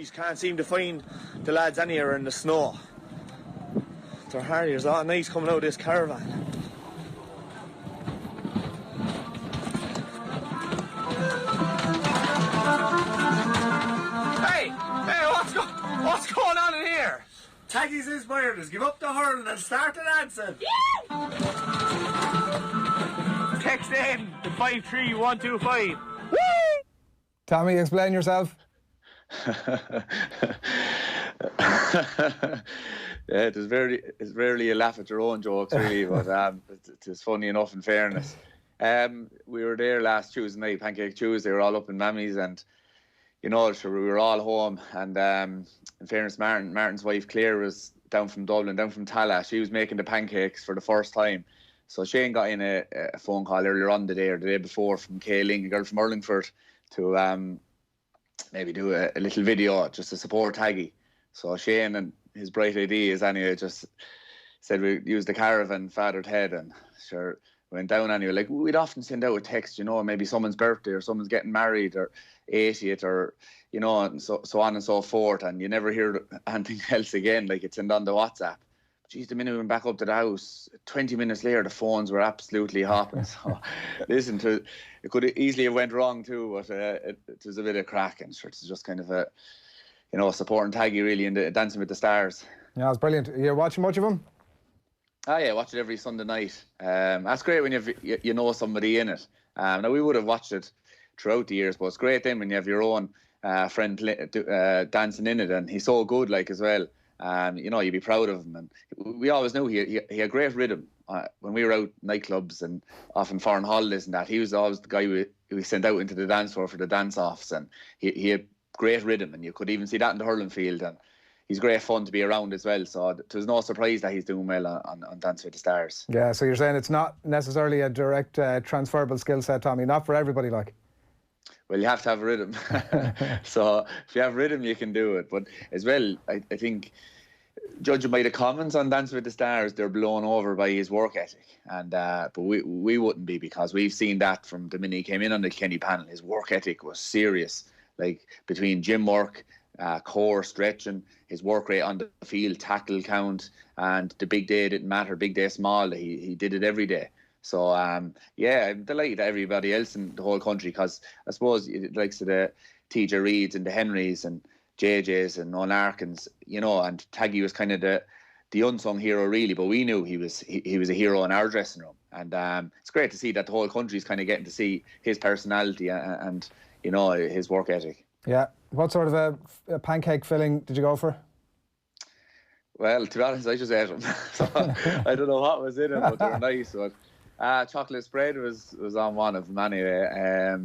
She can't seem to find the lads anywhere in the snow. They're harriers, a lot of nice coming out of this caravan. Hey, what's going on in here? Taggy's inspired us. Give up the hurling and start the dancing. Text in to 53125. Woo! Tommy, explain yourself. Yeah, it's rarely a laugh at your own jokes, really, but it's funny enough, in fairness. We were there last Tuesday night, Pancake Tuesday. We were all up in Mammy's, and we were all home. And in fairness, Martin's wife Claire was down from Dublin, down from Tallaght. She was making the pancakes for the first time. So Shane got in a phone call earlier on the day before, from Kayling, a girl from Urlingford, to maybe do a little video just to support Taggy. So Shane, and his bright idea is anyway, just said we use the caravan fathered head, and sure went down anyway. Like, we'd often send out a text, maybe someone's birthday or someone's getting married or 80th or, and so on and so forth, and you never hear anything else again. Like, it's on the WhatsApp. Geez, the minute we went back up to the house, 20 minutes later, the phones were absolutely hopping. So, listen, it could easily have went wrong too, but it was a bit of crack, and sure, it's just kind of a, supporting Taggy really, and Dancing with the Stars. Yeah, it's brilliant. You're watching much of him? Ah, yeah, watch it every Sunday night. That's great when you know somebody in it. Now, we would have watched it throughout the years, but it's great then when you have your own friend dancing in it, and he's so good, like, as well. You'd be proud of him, and we always knew he had great rhythm. When we were out nightclubs and often foreign holidays and that, he was always the guy we sent out into the dance floor for the dance-offs, and he had great rhythm, and you could even see that in the hurling field, and he's great fun to be around as well. So it was no surprise that he's doing well on Dance with the Stars. Yeah, so you're saying it's not necessarily a direct transferable skill set, Tommy, not for everybody, like? Well, you have to have rhythm. So if you have rhythm, you can do it. But as well, I think, judging by the comments on Dance with the Stars, they're blown over by his work ethic. And but we wouldn't be, because we've seen that from the minute he came in on the Kenny panel. His work ethic was serious. Like, between gym work, core stretching, his work rate on the field, tackle count, and the big day didn't matter, big day, small, he did it every day. So, yeah, I'm delighted that everybody else in the whole country, because I suppose it likes of the TJ Reeds and the Henrys and JJs and O'Larkins, and Taggy was kind of the unsung hero, really, but we knew he was a hero in our dressing room. And it's great to see that the whole country's kind of getting to see his personality and his work ethic. Yeah. What sort of a pancake filling did you go for? Well, to be honest, I just ate them. So I don't know what was in it, but they were nice. But chocolate spread was on one of them anyway.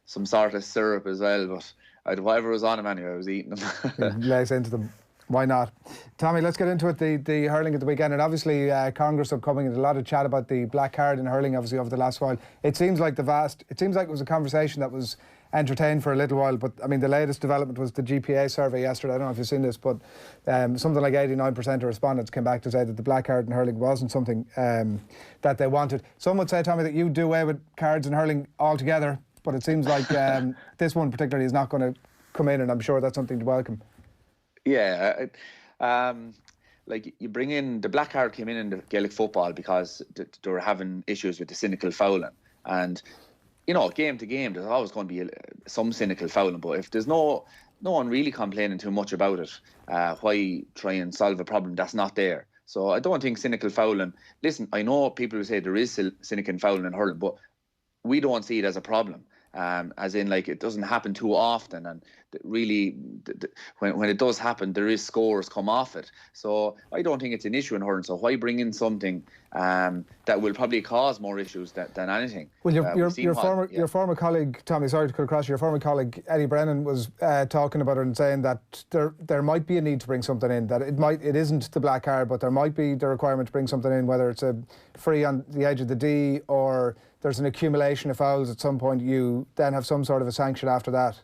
Some sort of syrup as well, but whatever was on them anyway, I was eating them. Lace into them. Why not? Tommy, let's get into it. The hurling at the weekend, and obviously Congress upcoming, and a lot of chat about the black card in hurling, obviously, over the last while. It seems like it was a conversation that was entertained for a little while, but I mean, the latest development was the GPA survey yesterday. I don't know if you've seen this, but something like 89% of respondents came back to say that the black card in hurling wasn't something that they wanted. Some would say, Tommy, that you do away with cards in hurling altogether, but it seems like this one particularly is not going to come in, and I'm sure that's something to welcome. Yeah, like, you bring in, the black card came in the Gaelic football because they were having issues with the cynical fouling, and game to game there's always going to be some cynical fouling, but if there's no one really complaining too much about it, why try and solve a problem that's not there? So I don't think cynical fouling, listen, I know people who say there is cynical fouling in hurling, but we don't see it as a problem. As in, like, it doesn't happen too often, and really, when it does happen, there is scores come off it. So I don't think it's an issue in hurling. So why bring in something that will probably cause more issues than anything? Well, your former colleague, Tommy, sorry to cut across, your former colleague Eddie Brennan was talking about it and saying that there might be a need to bring something in, that it isn't the black card, but there might be the requirement to bring something in, whether it's a free on the edge of the D or there's an accumulation of fouls at some point, you then have some sort of a sanction after that.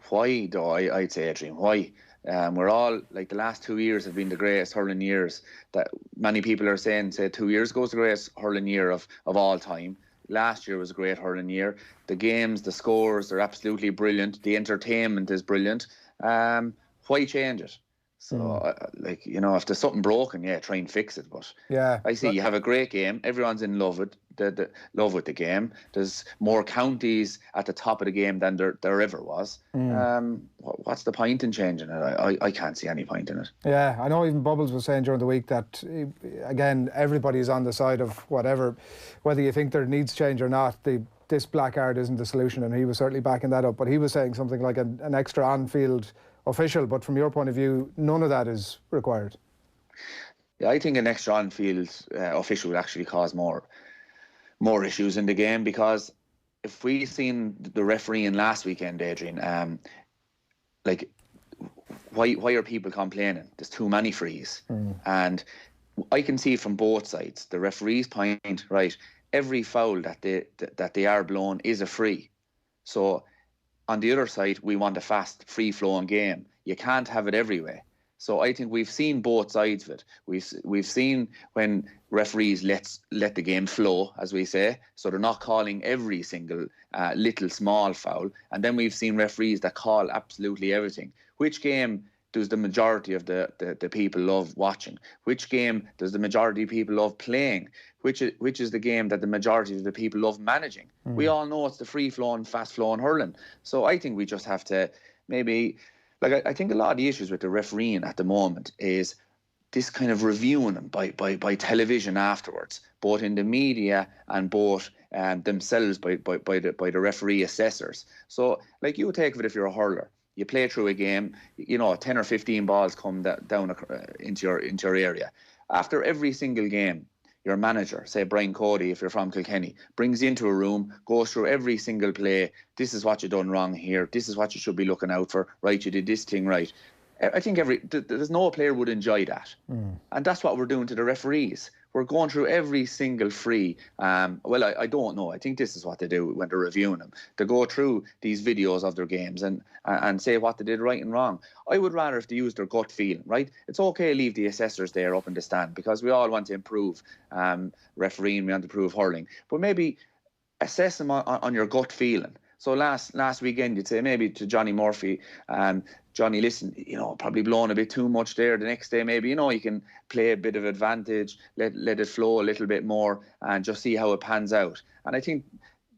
Why, though? I'd say, Adrian, why? We're all, like, the last 2 years have been the greatest hurling years that many people are saying, say 2 years ago was the greatest hurling year of all time. last year was a great hurling year. The games, the scores, they're absolutely brilliant. The entertainment is brilliant. Why change it? So, like, you know, if there's something broken, yeah, try and fix it. But Yeah, I see you have a great game. Everyone's in love with the game. There's more counties at the top of the game than there ever was. What's the point in changing it? I can't see any point in it. Yeah, I know even Bubbles was saying during the week that, again, everybody's on the side of whatever, whether you think there needs change or not, this black card isn't the solution, and he was certainly backing that up. But he was saying something like an extra on-field official, but from your point of view, none of that is required. Yeah, I think an extra on-field official would actually cause more issues in the game, because if we seen the refereeing last weekend, Adrian, like, why are people complaining? There's too many frees, and I can see from both sides. The referee's point, right? Every foul that they are blown is a free. So on the other side, we want a fast, free-flowing game. You can't have it every way. So I think we've seen both sides of it. We've seen when referees let the game flow, as we say, so they're not calling every single little small foul. And then we've seen referees that call absolutely everything. Which game does the majority of the people love watching? Which game does the majority of people love playing? Which is the game that the majority of the people love managing? We all know it's the free-flowing, fast-flowing hurling. So I think we just have to maybe... Like, I think a lot of the issues with the refereeing at the moment is this kind of reviewing them by television afterwards, both in the media and both themselves by the referee assessors. So, like, you take it if you're a hurler, you play through a game, you know, 10 or 15 balls come down into your area. After every single game, your manager, say Brian Cody, if you're from Kilkenny, brings you into a room, goes through every single play. This is what you done wrong here. This is what you should be looking out for. Right, you did this thing right. I think there's no player would enjoy that. And that's what we're doing to the referees. We're going through every single free. Well, I don't know. I think this is what they do when they're reviewing them. They go through these videos of their games and say what they did right and wrong. I would rather if they use their gut feeling, right? It's okay to leave the assessors there up in the stand, because we all want to improve refereeing, we want to improve hurling. But maybe assess them on your gut feeling. So last weekend, you'd say maybe to Johnny Murphy, Johnny, listen, you know, probably blown a bit too much there. The next day, maybe, you know, you can play a bit of advantage, let it flow a little bit more, and just see how it pans out. And I think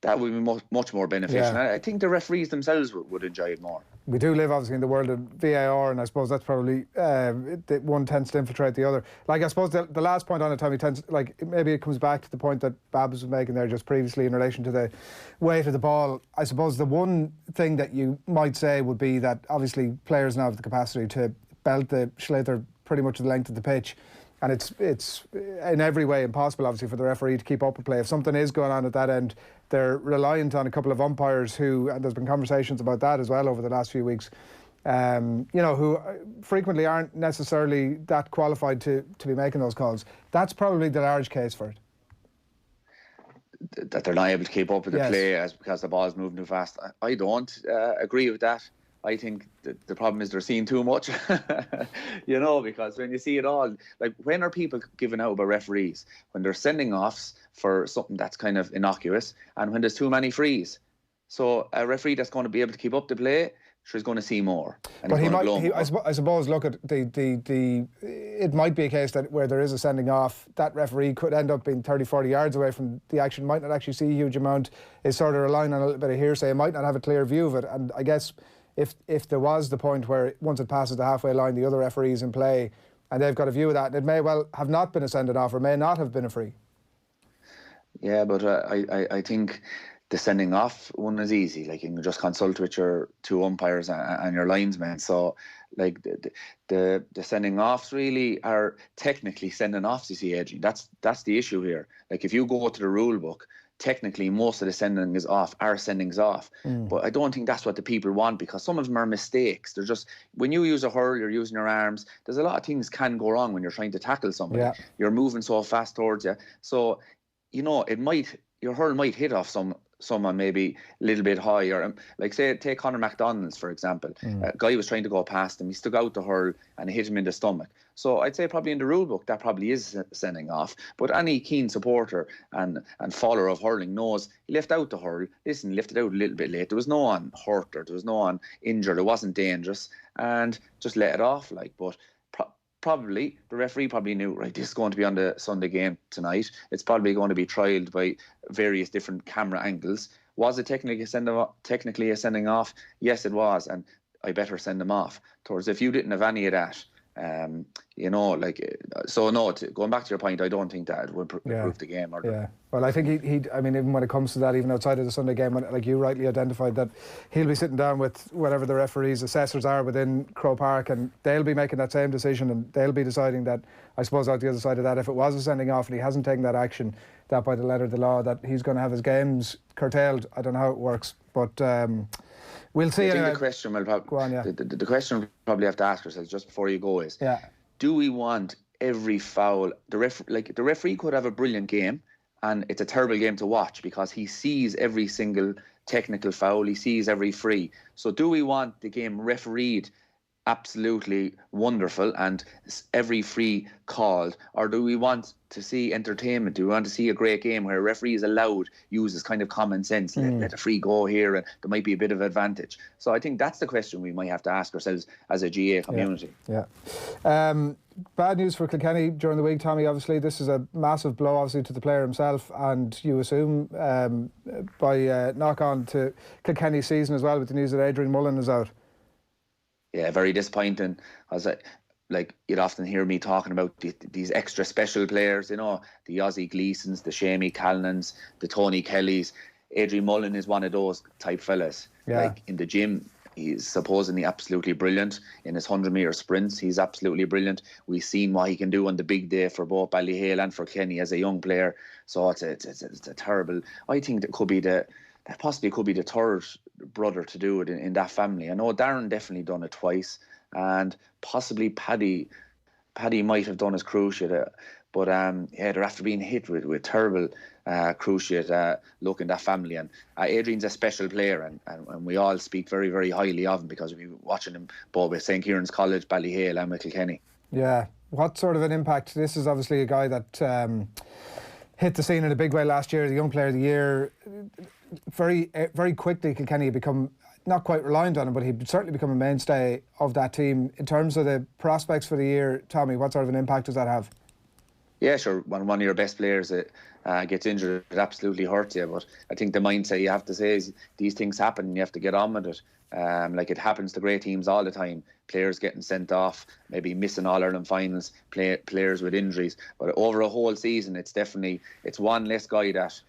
that would be much more beneficial. Yeah. I think the referees themselves would enjoy it more. We do live, obviously, in the world of VAR, and I suppose that's probably one tends to infiltrate the other. Like, I suppose the last point on it, Tommy, maybe it comes back to the point that Babs was making there just previously in relation to the weight of the ball. I suppose the one thing that you might say would be that obviously players now have the capacity to belt the Schlitter pretty much the length of the pitch. And it's in every way impossible, obviously, for the referee to keep up with play. If something is going on at that end, they're reliant on a couple of umpires who, and there's been conversations about that as well over the last few weeks, you know, who frequently aren't necessarily that qualified to be making those calls. That's probably the large case for it. That they're not able to keep up with the play because the ball's moving too fast. I don't agree with that. I think the problem is they're seeing too much, you know, because when you see it all, like, when are people giving out about referees? When they're sending offs for something that's kind of innocuous, and when there's too many frees. So a referee that's going to be able to keep up the play, she's going to see more. And but I suppose, look at it might be a case that where there is a sending off, that referee could end up being 30, 40 yards away from the action, might not actually see a huge amount, is sort of relying on a little bit of hearsay, might not have a clear view of it. And I guess if there was the point where once it passes the halfway line, the other referees in play, and they've got a view of that, it may well have not been a sending off or may not have been a free. Yeah, but I think the sending off one is easy. Like, you can just consult with your two umpires and your linesmen. So, like, the sending offs really are technically sending offs, you see, Adrian. That's the issue here. Like, if you go to the rule book, technically most of the sendings off are sendings off. But I don't think that's what the people want, because some of them are mistakes. They're just, when you use a hurl, you're using your arms, there's a lot of things can go wrong when you're trying to tackle somebody. You're moving so fast towards you. So, you know, it might your hurl might hit off someone maybe a little bit high, or like say take Conor McDonald's for example. A guy was trying to go past him, he stuck out the hurl and hit him in the stomach. So I'd say probably in the rule book that probably is sending off. But any keen supporter and follower of hurling knows he left out the hurl. Listen, he left it out a little bit late. There was no one hurt or there was no one injured. It wasn't dangerous, and just let it off. Like, but probably the referee probably knew, right, this is going to be on the Sunday game tonight. It's probably going to be trialled by various different camera angles. Was it technically a sending off? Yes, it was, and I better send them off. Towards if you didn't have any of that, going back to your point, I don't think that would improve the game. Well, I think he I mean, even when it comes to that, even outside of the Sunday game, like you rightly identified, that he'll be sitting down with whatever the referees, assessors are within Croke Park, and they'll be making that same decision, and they'll be deciding that, I suppose, out the other side of that, if it was a sending off and he hasn't taken that action, that by the letter of the law, that he's going to have his games curtailed. I don't know how it works, but we'll see. I think the question the question we'll probably have to ask ourselves just before you go is, do we want every foul? The referee could have a brilliant game, and it's a terrible game to watch because he sees every single technical foul, he sees every free. So do we want the game refereed absolutely wonderful and every free called, or do we want to see entertainment? Do we want to see a great game where a referee is allowed uses kind of common sense, let a free go here and there might be a bit of advantage? So I think that's the question we might have to ask ourselves as a GA community. Bad news for Kilkenny during the week, Tommy. Obviously this is a massive blow obviously to the player himself, and you assume by knock on to Kilkenny's season as well, with the news that Adrian Mullen is out. Yeah, very disappointing. Like you'd often hear me talking about these extra special players, you know, the Ozzie Gleesons, the Shamie Callanans, the Tony Kellys. Adrian Mullen is one of those type fellas. Like in the gym, he's supposedly absolutely brilliant. In his 100-metre sprints, he's absolutely brilliant. We've seen what he can do on the big day for both Ballyhale and for Kenny as a young player. So it's a terrible. I think that possibly could be the third brother to do it in that family. I know Darren definitely done it twice, and possibly Paddy might have done his cruciate, but they're after being hit with terrible cruciate look in that family. And Adrian's a special player, and we all speak very, very highly of him because we've been watching him both with St. Kieran's College, Ballyhale and with Kilkenny. Yeah, what sort of an impact? This is obviously a guy that hit the scene in a big way last year, the Young Player of the Year. Very, very quickly, Kilkenny had become not quite reliant on him, but he'd certainly become a mainstay of that team. In terms of the prospects for the year, Tommy, what sort of an impact does that have? Yeah, sure. When one of your best players gets injured, it absolutely hurts you. But I think the mindset you have to say is these things happen and you have to get on with it. Like it happens to great teams all the time. Players getting sent off, maybe missing All-Ireland finals, players with injuries. But over a whole season, it's one less guy that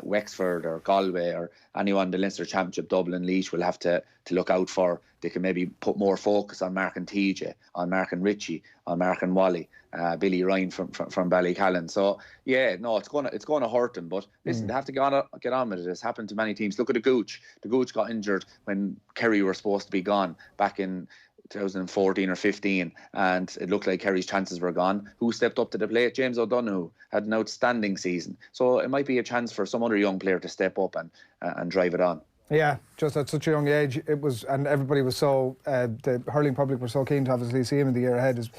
Wexford or Galway or anyone in the Leinster Championship, Dublin, Laois will have to look out for. They can maybe put more focus on Mark and TJ, on Mark and Richie, on Mark and Wally, Billy Ryan from Ballycallan. So yeah, no, it's going to hurt them. But listen, they have to get on with it. It's happened to many teams. Look at the Gooch. The Gooch got injured when Kerry were supposed to be gone back in 2014 or 15, and it looked like Kerry's chances were gone. Who stepped up to the plate? James O'Donoghue had an outstanding season. So it might be a chance for some other young player to step up and drive it on. Yeah, just at such a young age, it was, and everybody was so, the hurling public were so keen to obviously see him in the year ahead is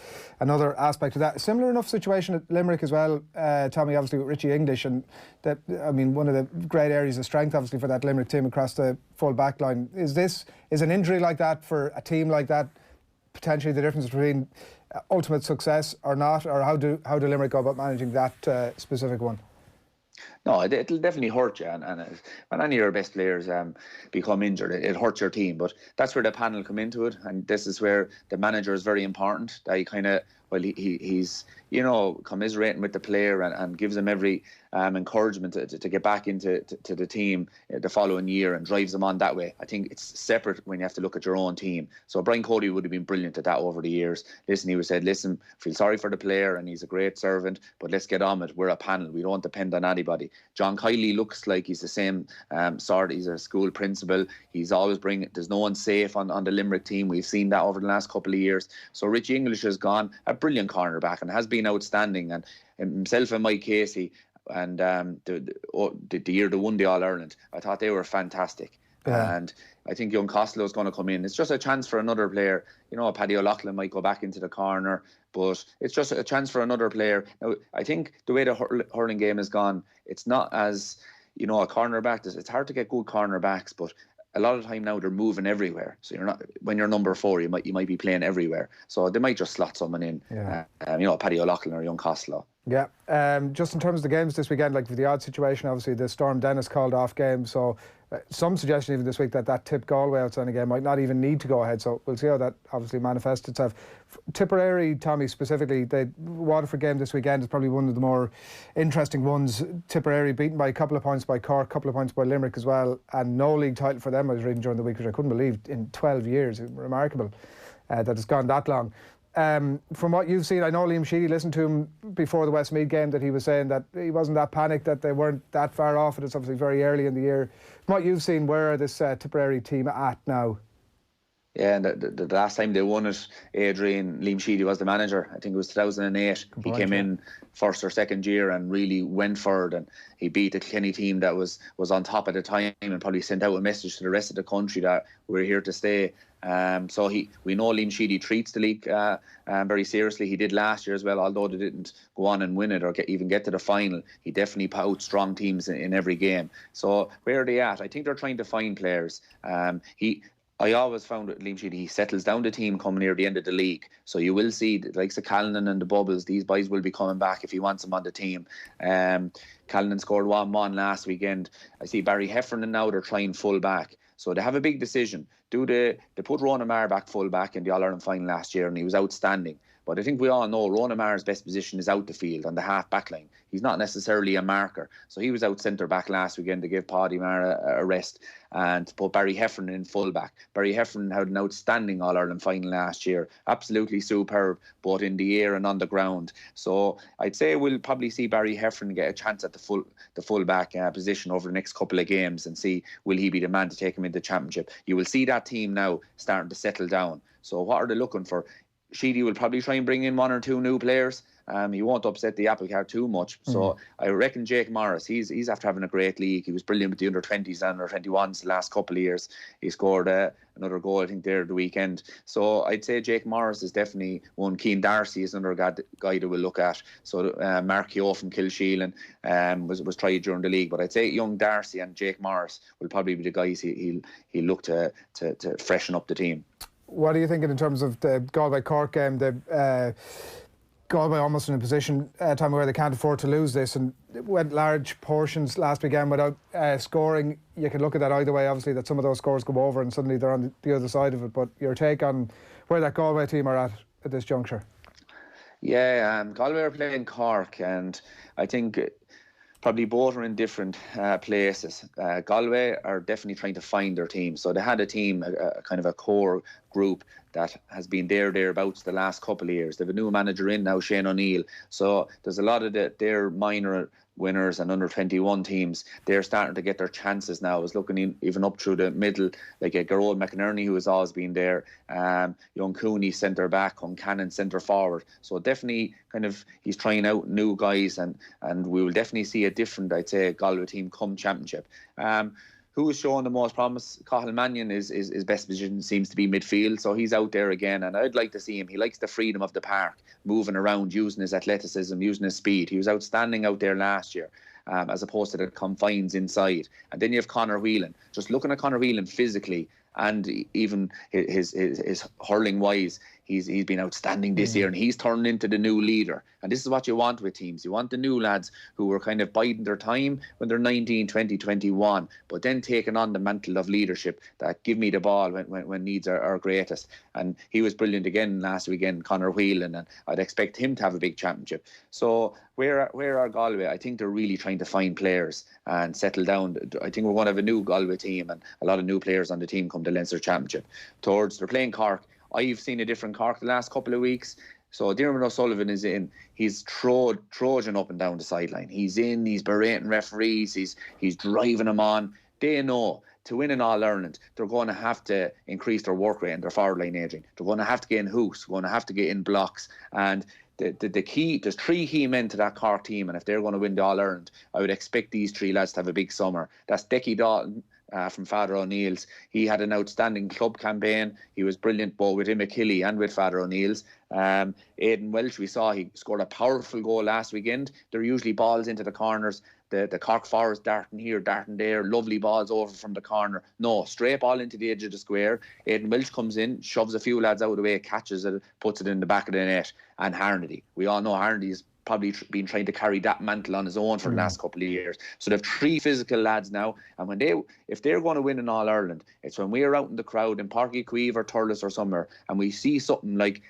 another aspect of that. Similar enough situation at Limerick as well, Tommy, obviously with Richie English, and that, I mean, one of the great areas of strength obviously for that Limerick team across the full back line. Is an injury like that for a team like that potentially the difference between ultimate success or not, or how do Limerick go about managing that specific one? No, it'll definitely hurt you, and when any of your best players become injured, it hurts your team. But that's where the panel come into it, and this is where the manager is very important. That he kind of, well, he's commiserating with the player and gives him every encouragement to get back into the team the following year and drives them on that way. I think it's separate when you have to look at your own team. So Brian Cody would have been brilliant at that over the years. He would said, listen, feel sorry for the player and he's a great servant, but let's get on with it. We're a panel. We don't depend on anybody. John Kiley looks like he's the same sort. He's a school principal. He's always there's no one safe on the Limerick team. We've seen that over the last couple of years. So Richie English has gone, a brilliant cornerback, and has been outstanding. And himself and Mike Casey, and the year they won the All-Ireland. I thought they were fantastic. Yeah. And I think young Costello is going to come in. It's just a chance for another player. You know, Paddy O'Loughlin might go back into the corner, but it's just a chance for another player. Now, I think the way the hurling game has gone, it's not as, you know, a cornerback. It's hard to get good cornerbacks, but a lot of the time now they're moving everywhere. So you're not, when you're number 4, you might be playing everywhere. So they might just slot someone in. Yeah. You know, Paddy O'Loughlin or young Costello. Yeah, just in terms of the games this weekend, like for the odd situation, obviously the Storm Dennis called off game, so some suggestion even this week that Tip Galway outstanding game might not even need to go ahead, so we'll see how that obviously manifests itself. Tipperary, Tommy, specifically, the Waterford game this weekend is probably one of the more interesting ones. Tipperary beaten by a couple of points by Cork, a couple of points by Limerick as well, and no league title for them, I was reading during the week, which I couldn't believe, in 12 years. Remarkable that it's gone that long. From what you've seen, I know Liam Sheedy listened to him before the Westmeath game, that he was saying that he wasn't that panicked, that they weren't that far off it. It's obviously very early in the year. From what you've seen, where are this Tipperary team at now? Yeah, and the last time they won it, Adrian, Liam Sheedy was the manager. I think it was 2008. He came in first or second year and really went for it, and he beat the Kilkenny team that was on top at the time, and probably sent out a message to the rest of the country that we're here to stay. So we know Liam Sheedy treats the league very seriously. He did last year as well, although they didn't go on and win it or even get to the final. He definitely put out strong teams in every game. So where are they at? I think they're trying to find players. I always found with Liam Sheedy, he settles down the team coming near the end of the league. So you will see, like the Callanan and the Bubbles, these boys will be coming back if he wants them on the team. Callanan scored 1-1 last weekend. I see Barry Heffernan now, they're trying full back. So they have a big decision. They put Ronan Maher back full back in the All-Ireland final last year, and he was outstanding. But I think we all know Ronan Maher's best position is out the field on the half back line. He's not necessarily a marker. So he was out centre back last weekend to give Paddy Maher a rest and to put Barry Heffernan in full back. Barry Heffernan had an outstanding All-Ireland final last year. Absolutely superb, both in the air and on the ground. So I'd say we'll probably see Barry Heffernan get a chance at the full back position over the next couple of games and see will he be the man to take him into the championship. You will see that team now starting to settle down. So what are they looking for? Sheedy will probably try and bring in 1 or 2 new players. He won't upset the apple cart too much. So I reckon Jake Morris, he's after having a great league. He was brilliant with the under-20s and under-21s the last couple of years. He scored another goal, I think, there the weekend. So I'd say Jake Morris is definitely one. Keane Darcy is another guy that we'll look at. So Mark Keogh from Kilsheelan was tried during the league. But I'd say young Darcy and Jake Morris will probably be the guys he'll look to freshen up the team. What are you thinking in terms of the Galway-Cork game? Galway almost in a position, Tommy, where they can't afford to lose this, and went large portions last weekend without scoring. You can look at that either way, obviously, that some of those scores go over and suddenly they're on the other side of it. But your take on where that Galway team are at this juncture? Yeah, Galway are playing Cork, and I think probably both are in different places. Galway are definitely trying to find their team. So they had a team, a kind of a core group that has been thereabouts the last couple of years. They have a new manager in now, Shane O'Neill. So there's a lot of their minor winners and under-21 teams. They're starting to get their chances now. I was looking even up through the middle, like a Gerard McInerney, who has always been there, young Cooney centre back, Cannon centre forward. So definitely kind of he's trying out new guys, and we will definitely see a different, I'd say, Galway team come championship. Who is showing the most promise? Cathal Mannion is best position seems to be midfield, so he's out there again, and I'd like to see him. He likes the freedom of the park, moving around, using his athleticism, using his speed. He was outstanding out there last year, as opposed to the confines inside. And then you have Conor Whelan. Just looking at Conor Whelan physically and even his hurling wise, he's been outstanding this year, and he's turned into the new leader. And this is what you want with teams. You want the new lads who were kind of biding their time when they're 19, 20, 21, but then taking on the mantle of leadership that give me the ball when needs are greatest. And he was brilliant again last weekend, Conor Whelan, and I'd expect him to have a big championship. So where are Galway? I think they're really trying to find players and settle down. I think we're going to have a new Galway team and a lot of new players on the team come the Leinster Championship. They're playing Cork. I've seen a different Cork the last couple of weeks. So Diarmuid O'Sullivan is in. He's trudging up and down the sideline. He's berating referees. He's driving them on. They know to win an All-Ireland, they're going to have to increase their work rate and their forward line ageing. They're going to have to get in hooks, going to have to get in blocks. And the key, there's 3 key men to that Cork team, and if they're going to win the All-Ireland, I would expect these 3 lads to have a big summer. That's Taggy Dalton from Father O'Neill's. He had an outstanding club campaign. He was brilliant both with McKilly and with Father O'Neill's. Aidan Welsh, we saw he scored a powerful goal last weekend. There are usually balls into the corners. The Cork forwards darting here, darting there, lovely balls over from the corner. No, straight ball into the edge of the square. Aidan Welsh comes in, shoves a few lads out of the way, catches it, puts it in the back of the net. And Harnedy, we all know Harnedy's probably been trying to carry that mantle on his own for the last couple of years. So they've 3 physical lads now, and if they're going to win an All-Ireland, it's when we're out in the crowd in Páirc Uí Chaoimh or Thurles or somewhere, and we see something like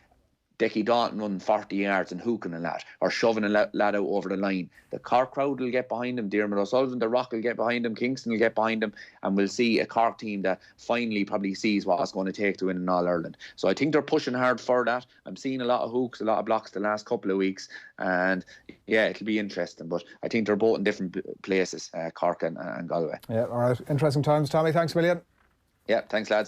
Taggy Dalton running 40 yards and hooking a lad, or shoving a lad out over the line. The Cork crowd will get behind him. Diarmuid O'Sullivan, the Rock will get behind him. Kingston will get behind him. And we'll see a Cork team that finally probably sees what it's going to take to win an All-Ireland. So I think they're pushing hard for that. I'm seeing a lot of hooks, a lot of blocks the last couple of weeks. And yeah, it'll be interesting. But I think they're both in different places, Cork and Galway. Yeah, all right. Interesting times, Tommy. Thanks a million. Yeah, thanks, lads.